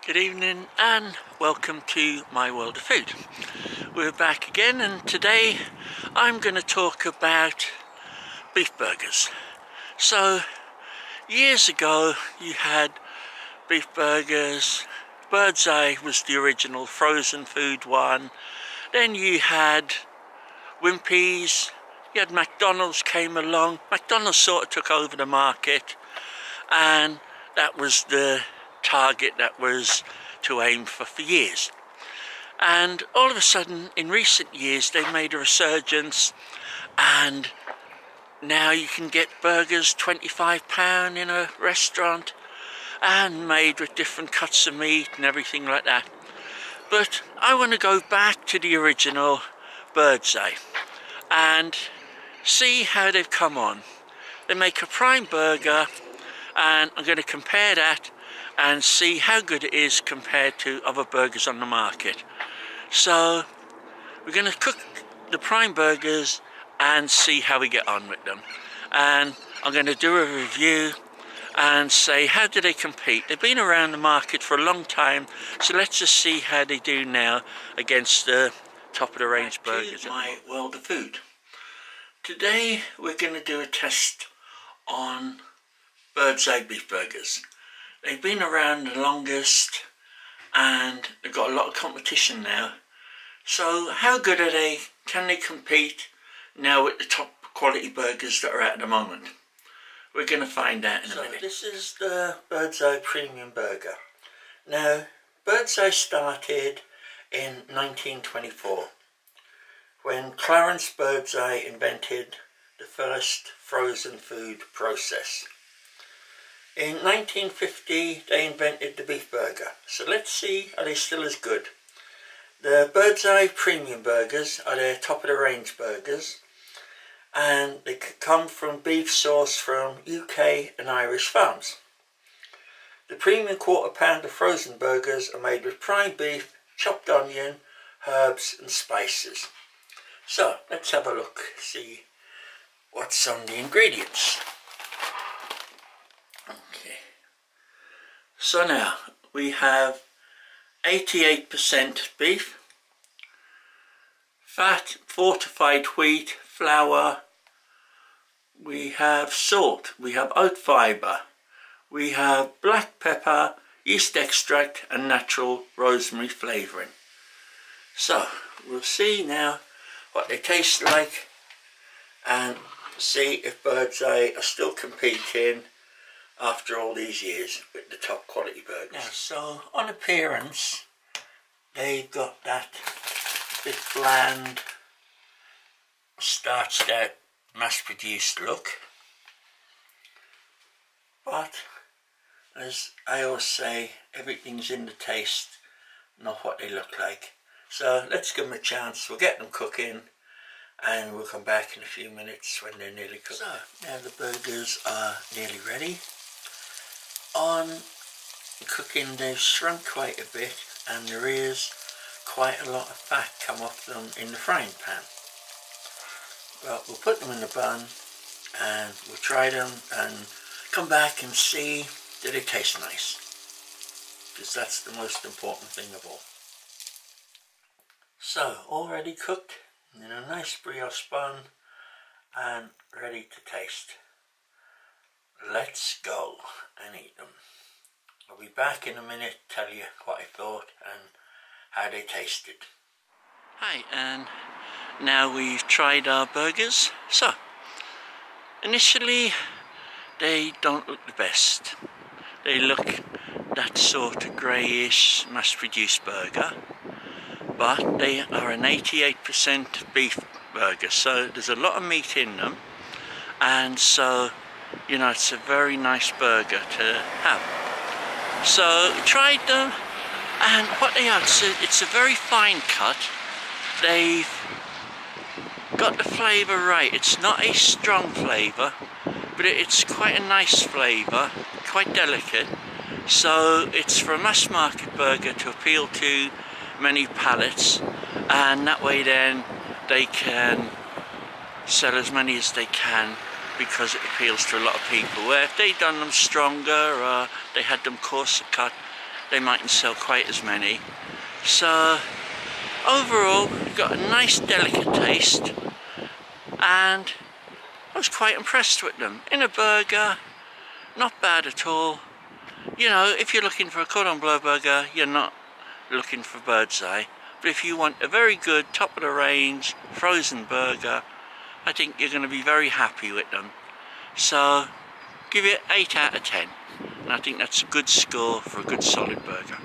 Good evening and welcome to my world of food. We're back again, and today I'm going to talk about beef burgers. So years ago you had beef burgers. Bird's Eye was the original frozen food one. Then you had Wimpy's. You had McDonald's came along. McDonald's sort of took over the market, and that was the target that was to aim for years. And all of a sudden in recent years they made a resurgence, and now you can get burgers £25 in a restaurant and made with different cuts of meat and everything like that. But I want to go back to the original Bird's Eye and see how they've come on. They make a prime burger, and I'm going to compare that and see how good it is compared to other burgers on the market. So we're going to cook the prime burgers and see how we get on with them, and I'm going to do a review and say how do they compete. They've been around the market for a long time, so let's just see how they do now against the top of the range burgers. My world of food. Today we're going to do a test on Bird's Eye beef burgers. They've been around the longest and they've got a lot of competition now. So how good are they? Can they compete now with the top quality burgers that are out at the moment? We're going to find out in a minute. This is the Bird's Eye Premium Burger. Now, Bird's Eye started in 1924 when Clarence Bird's Eye invented the first frozen food process. In 1950 they invented the beef burger, so let's see, are they still as good? The Bird's Eye Premium Burgers are their top of the range burgers, and they come from beef sourced from UK and Irish farms. The premium quarter pounder frozen burgers are made with prime beef, chopped onion, herbs and spices. So let's have a look, see what's on the ingredients. Okay, so now we have 88% beef, fat, fortified wheat, flour, we have salt, we have oat fibre, we have black pepper, yeast extract and natural rosemary flavouring. So we'll see now what they taste like and see if Bird's Eye are still competing after all these years with the top quality burgers. Yeah, so on appearance they've got that bit bland, starched out, mass produced look, but as I always say, everything's in the taste, not what they look like. So let's give them a chance. We'll get them cooking and we'll come back in a few minutes when they're nearly cooked. So now the burgers are nearly ready. On cooking they've shrunk quite a bit, and there is quite a lot of fat come off them in the frying pan. But we'll put them in the bun and we'll try them and come back and see do they taste nice, because that's the most important thing of all. So already cooked in a nice brioche bun and ready to taste. Let's go and eat them. I'll be back in a minute to tell you what I thought and how they tasted. Hi, and now we've tried our burgers. So initially they don't look the best. They look that sort of greyish mass produced burger, but they are an 88% beef burger, so there's a lot of meat in them, and so you know it's a very nice burger to have. So we tried them, and what they are, it's a very fine cut. They've got the flavour right. It's not a strong flavour, but it's quite a nice flavour, quite delicate. So it's for a mass market burger to appeal to many palates, and that way then they can sell as many as they can because it appeals to a lot of people. Where if they'd done them stronger or they had them coarser cut, they mightn't sell quite as many. So overall, got a nice delicate taste, and I was quite impressed with them. In a burger, not bad at all. You know, if you're looking for a cordon bleu burger, you're not looking for bird's eye. But if you want a very good, top of the range, frozen burger, I think you're going to be very happy with them. So, give it 8 out of 10. And I think that's a good score for a good solid burger.